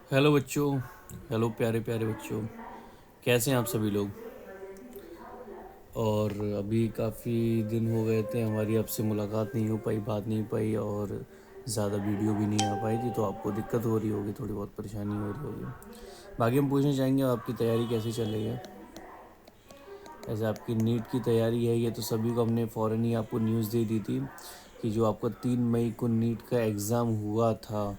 Hello बच्चों। Hello प्यारे प्यारे बच्चों। कैसे हैं आप सभी लोग। और अभी काफ़ी दिन हो गए थे, हमारी आपसे मुलाकात नहीं हो पाई, बात नहीं पाई, और ज़्यादा वीडियो भी नहीं आ पाई थी, तो आपको दिक्कत हो रही होगी, थोड़ी बहुत परेशानी हो रही होगी। बाकी हम पूछना चाहेंगे आपकी तैयारी कैसी चल रही है। ऐसे आपकी नीट की तैयारी है, ये तो सभी को हमने फ़ौरन ही आपको न्यूज़ दे दी थी कि जो आपका 3 मई को नीट का एग्ज़ाम हुआ था,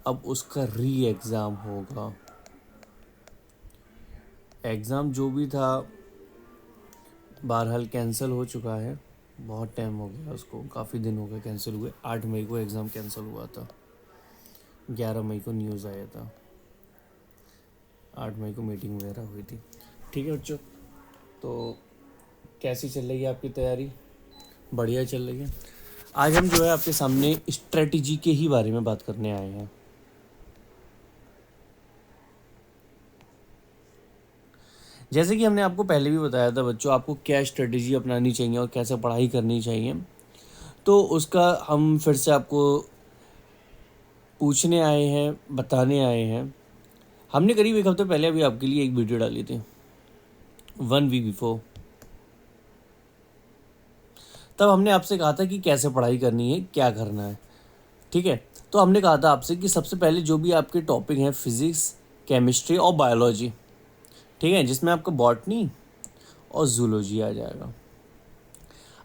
अब उसका री एग्ज़ाम होगा। एग्ज़ाम जो भी था बहरहाल कैंसिल हो चुका है। बहुत टाइम हो गया उसको, काफ़ी दिन हो गए कैंसिल हुए। 8 मई को एग्ज़ाम कैंसिल हुआ था, 11 मई को न्यूज़ आया था, 8 मई को मीटिंग वगैरह हुई थी। ठीक है बच्चों, तो कैसी चल रही है आपकी तैयारी। बढ़िया चल रही है। आज हम जो है आपके सामने स्ट्रेटजी के ही बारे में बात करने आए हैं। जैसे कि हमने आपको पहले भी बताया था बच्चों, आपको क्या स्ट्रेटजी अपनानी चाहिए और कैसे पढ़ाई करनी चाहिए, तो उसका हम फिर से आपको पूछने आए हैं, बताने आए हैं। हमने करीब एक हफ्ते पहले अभी आपके लिए एक वीडियो डाली थी, 1 वीक बिफोर। तब हमने आपसे कहा था कि कैसे पढ़ाई करनी है, क्या करना है। ठीक है, तो हमने कहा था आपसे कि सबसे पहले जो भी आपके टॉपिक हैं, फिजिक्स, केमिस्ट्री और बायोलॉजी, ठीक है, जिसमें आपका बॉटनी और जूलॉजी आ जाएगा।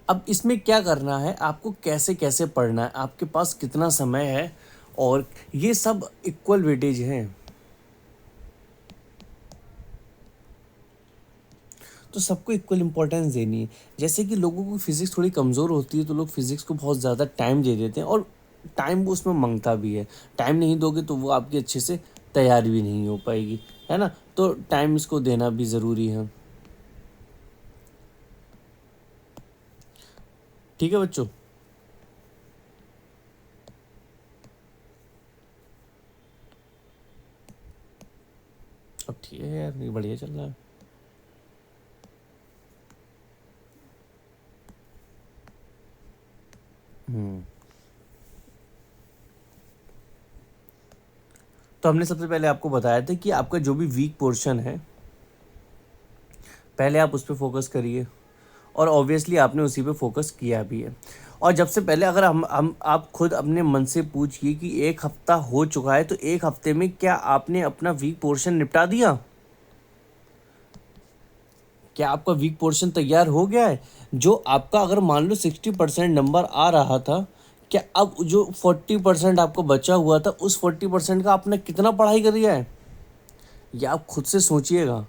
अब इसमें क्या करना है, आपको कैसे कैसे पढ़ना है, आपके पास कितना समय है, और ये सब इक्वल वेटेज हैं। तो सबको इक्वल इंपॉर्टेंस देनी है। जैसे कि लोगों को फिजिक्स थोड़ी कमज़ोर होती है, तो लोग फिजिक्स को बहुत ज़्यादा टाइम दे देते हैं, और टाइम वो उसमें मांगता भी है। टाइम नहीं दोगे तो वो आपकी अच्छे से तैयारी भी नहीं हो पाएगी, है ना। तो टाइम इसको देना भी ज़रूरी है। ठीक है बच्चों। अब ठीक है यार, ये बढ़िया चल रहा है। तो हमने सबसे पहले आपको बताया था कि आपका जो भी वीक पोर्शन है, पहले आप उस पर फोकस करिए, और ऑब्वियसली आपने उसी पे फोकस किया भी है। और जब से पहले अगर हम आप खुद अपने मन से पूछिए कि एक हफ्ता हो चुका है, तो एक हफ्ते में क्या आपने अपना वीक पोर्शन निपटा दिया। क्या आपका वीक पोर्शन तैयार हो गया है। जो आपका अगर मान लो 60% नंबर आ रहा था, क्या अब जो 40% आपको बचा हुआ था, उस 40% का आपने कितना पढ़ाई कर दिया है, ये आप खुद से सोचिएगा।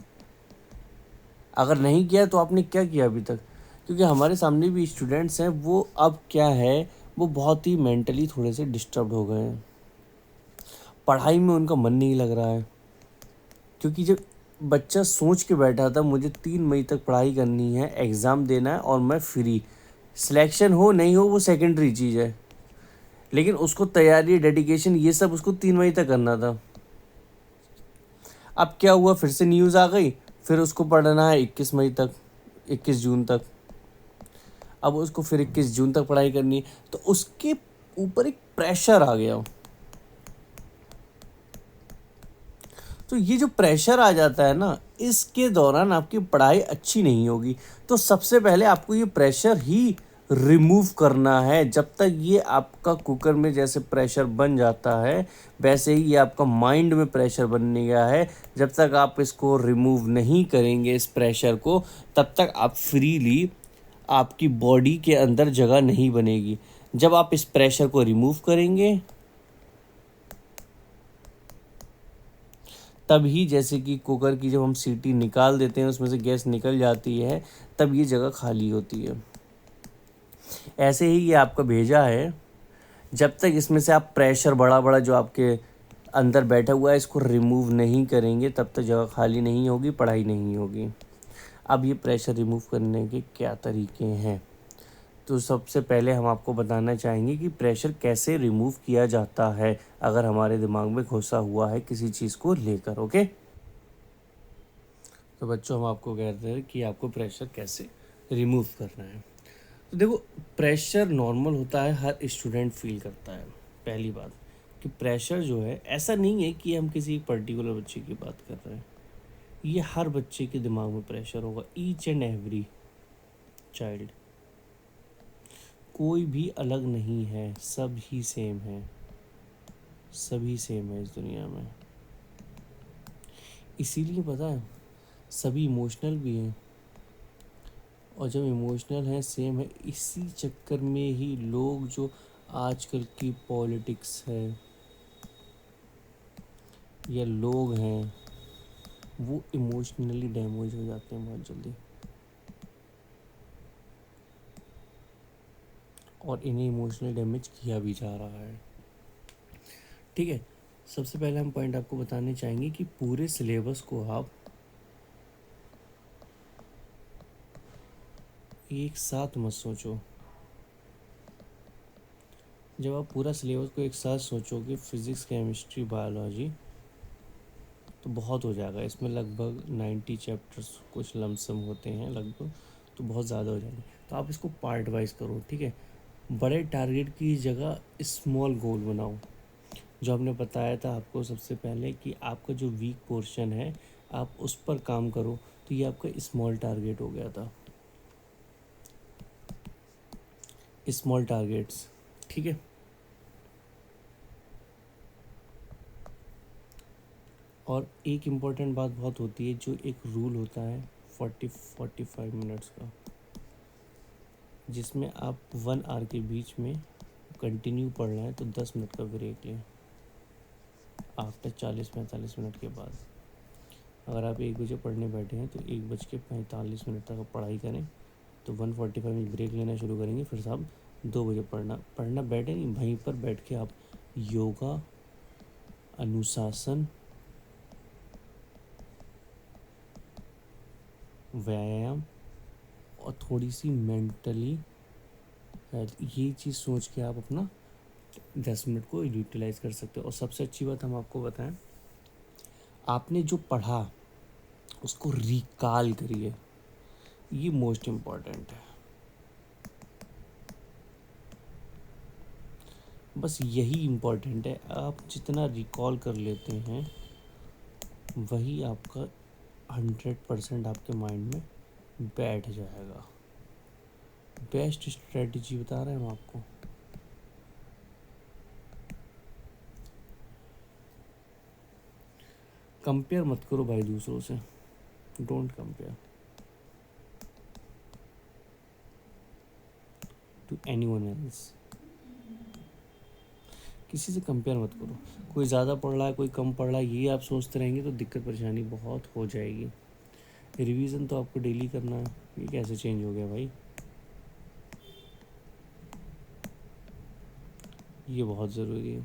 अगर नहीं किया तो आपने क्या किया अभी तक। क्योंकि हमारे सामने भी स्टूडेंट्स हैं, वो अब क्या है, वो बहुत ही मेंटली थोड़े से डिस्टर्ब हो गए हैं। पढ़ाई में उनका मन नहीं लग रहा है। क्योंकि जब बच्चा सोच के बैठा था मुझे 3 मई तक पढ़ाई करनी है, एग्ज़ाम देना है और मैं फ्री, सिलेक्शन हो नहीं हो वो सेकेंडरी चीज़ है, लेकिन उसको तैयारी, डेडिकेशन, ये सब उसको 3 मई तक करना था। अब क्या हुआ, फिर से न्यूज़ आ गई, फिर उसको पढ़ना है 21 मई तक, 21 जून तक। अब उसको फिर 21 जून तक पढ़ाई करनी है, तो उसके ऊपर एक प्रेशर आ गया। तो ये जो प्रेशर आ जाता है ना, इसके दौरान आपकी पढ़ाई अच्छी नहीं होगी। तो सबसे पहले आपको ये प्रेशर ही रिमूव करना है। जब तक ये आपका कुकर में जैसे प्रेशर बन जाता है, वैसे ही ये आपका माइंड में प्रेशर बनने गया है। जब तक आप इसको रिमूव नहीं करेंगे, इस प्रेशर को, तब तक आप फ्रीली, आपकी बॉडी के अंदर जगह नहीं बनेगी। जब आप इस प्रेशर को रिमूव करेंगे, तभी, जैसे कि कुकर की जब हम सीटी निकाल देते हैं, उसमें से गैस निकल जाती है, तब ये जगह खाली होती है। ऐसे ही ये आपका भेजा है। जब तक इसमें से आप प्रेशर बड़ा बड़ा जो आपके अंदर बैठा हुआ है, इसको रिमूव नहीं करेंगे, तब तक जगह खाली नहीं होगी, पढ़ाई नहीं होगी। अब ये प्रेशर रिमूव करने के क्या तरीके हैं, तो सबसे पहले हम आपको बताना चाहेंगे कि प्रेशर कैसे रिमूव किया जाता है, अगर हमारे दिमाग में घुसा हुआ है किसी चीज़ को लेकर। ओके, तो बच्चों हम आपको कहते हैं कि आपको प्रेशर कैसे रिमूव करना है। तो देखो, प्रेशर नॉर्मल होता है, हर स्टूडेंट फील करता है। पहली बात, कि प्रेशर जो है, ऐसा नहीं है कि हम किसी पर्टिकुलर बच्चे की बात कर रहे हैं, ये हर बच्चे के दिमाग में प्रेशर होगा, ईच एंड एवरी चाइल्ड। कोई भी अलग नहीं है, सब ही सेम है, सभी सेम है इस दुनिया में। इसीलिए पता है सभी इमोशनल भी हैं, और जब इमोशनल हैं, सेम है, इसी चक्कर में ही लोग जो आजकल की पॉलिटिक्स है या लोग हैं वो इमोशनली डैमेज हो जाते हैं बहुत जल्दी, और इन्हें इमोशनली डैमेज किया भी जा रहा है। ठीक है, सबसे पहले हम पॉइंट आपको बताने चाहेंगे कि पूरे सिलेबस को आप एक साथ मत सोचो। जब आप पूरा सिलेबस को एक साथ सोचोगे, फिज़िक्स, केमिस्ट्री, बायोलॉजी, तो बहुत हो जाएगा। इसमें लगभग 90 चैप्टर्स कुछ लमसम होते हैं लगभग, तो बहुत ज़्यादा हो जाएंगे। तो आप इसको पार्ट वाइज करो, ठीक है। बड़े टारगेट की जगह स्मॉल गोल बनाओ। जो हमने बताया था आपको सबसे पहले कि आपका जो वीक पोर्शन है आप उस पर काम करो, तो ये आपका स्मॉल टारगेट हो गया था, स्मॉल टारगेट्स, ठीक है। और एक इम्पॉर्टेंट बात बहुत होती है, जो एक रूल होता है 45 मिनट्स का, जिसमें आप 1 आवर के बीच में कंटिन्यू पढ़ रहे हैं तो 10 मिनट का ब्रेक लें आफ्टर 40-45 मिनट के बाद। अगर आप 1 बजे पढ़ने बैठे हैं तो 1:45 तक आप पढ़ाई करें, तो 1:45 में ब्रेक लेना शुरू करेंगे, फिर से आप 2 बजे पढ़ना बैठे नहीं, वहीं पर बैठ के आप योगा, अनुशासन, व्यायाम और थोड़ी सी मेंटली हेल्थ, ये चीज़ सोच के आप अपना 10 मिनट को यूटिलाइज कर सकते हो। और सबसे अच्छी बात हम आपको बताएं, आपने जो पढ़ा उसको रिकॉल करिए, ये मोस्ट इम्पॉर्टेंट है। बस यही इम्पॉर्टेंट है, आप जितना रिकॉल कर लेते हैं वही आपका 100% आपके माइंड में बैठ जाएगा। बेस्ट स्ट्रेटजी बता रहे हैं हम आपको। कंपेयर मत करो भाई दूसरों से, don't compare to anyone else. किसी से कंपेयर मत करो, कोई ज़्यादा पढ़ रहा है कोई कम पढ़ रहा है, ये आप सोचते रहेंगे तो दिक्कत परेशानी बहुत हो जाएगी। रिवीजन तो आपको डेली करना है, ये कैसे चेंज हो गया भाई, ये बहुत ज़रूरी है।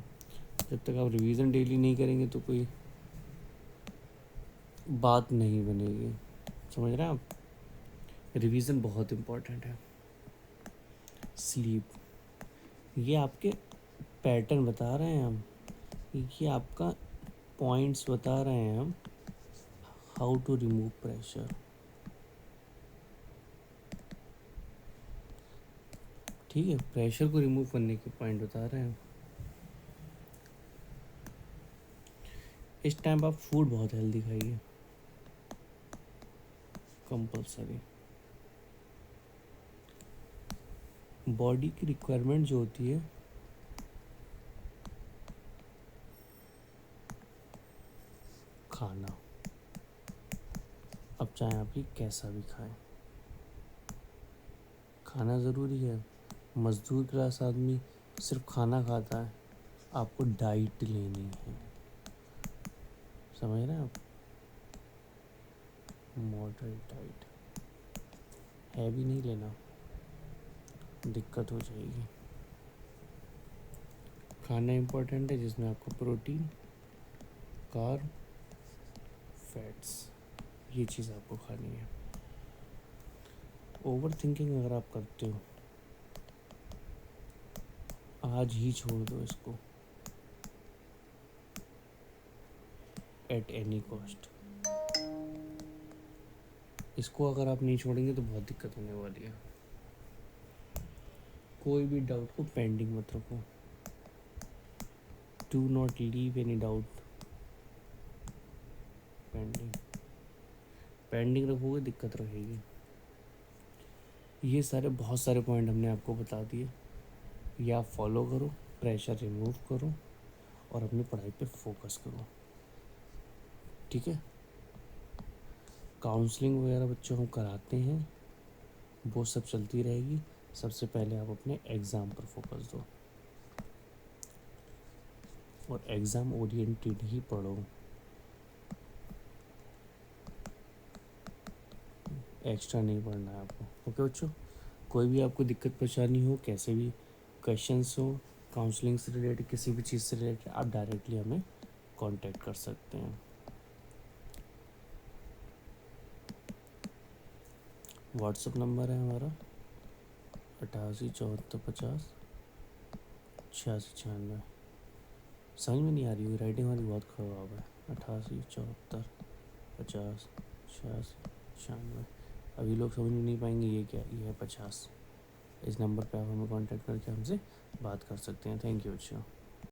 जब तक आप रिवीजन डेली नहीं करेंगे तो कोई बात नहीं बनेगी, समझ रहे हैं आप। रिवीजन बहुत इम्पोर्टेंट है। स्लीप, ये आपके पैटर्न बता रहे हैं हम, ये आपका पॉइंट्स बता रहे हैं हम, हाउ टू रिमूव प्रेशर, ठीक है। प्रेशर को रिमूव करने के पॉइंट बता रहे हैं हम। इस टाइम आप फूड बहुत हेल्दी खाइए, कंपल्सरी। बॉडी की रिक्वायरमेंट जो होती है, खाना, अब चाहे आप ये कैसा भी खाएं, खाना ज़रूरी है। मजदूर क्लास आदमी सिर्फ खाना खाता है, आपको डाइट लेनी है, समझ रहे हैं आप। मॉडरेट डाइट, हैवी नहीं लेना, दिक्कत हो जाएगी। खाना इम्पोर्टेंट है जिसमें आपको प्रोटीन, कार्ब, फैट्स, ये चीज़ आपको खानी है। ओवर थिंकिंग अगर आप करते हो, आज ही छोड़ दो इसको, एट एनी कॉस्ट। इसको अगर आप नहीं छोड़ेंगे तो बहुत दिक्कत होने वाली है। कोई भी डाउट को पेंडिंग मत रखो। Do not leave any doubt. Pending pending रखोगे दिक्कत रहेगी। ये सारे बहुत सारे पॉइंट हमने आपको बता दिए, ये आप फॉलो करो, प्रेशर रिमूव करो और अपनी पढ़ाई पे फोकस करो, ठीक है। काउंसलिंग वगैरह बच्चों हम कराते हैं, वो सब चलती रहेगी। सबसे पहले आप अपने एग्ज़ाम पर फोकस दो और एग्ज़ाम ओरिएंटेड ही पढ़ो, एक्स्ट्रा नहीं पढ़ना है आपको। ओके बच्चों, कोई भी आपको दिक्कत परेशानी हो, कैसे भी क्वेश्चंस हो, काउंसलिंग से रिलेटेड, किसी भी चीज़ से रिलेटेड, आप डायरेक्टली हमें कांटेक्ट कर सकते हैं। व्हाट्सअप नंबर है हमारा 88 74 50 86 96। समझ में नहीं आ रही होगी, राइटिंग हमारी बहुत ख़राब है। 88 74 50 86 96। अभी लोग समझ में नहीं पाएंगे ये क्या, ये है 50। इस नंबर पे आप हमें कांटेक्ट करके हमसे बात कर सकते हैं। थैंक यू बच्चों।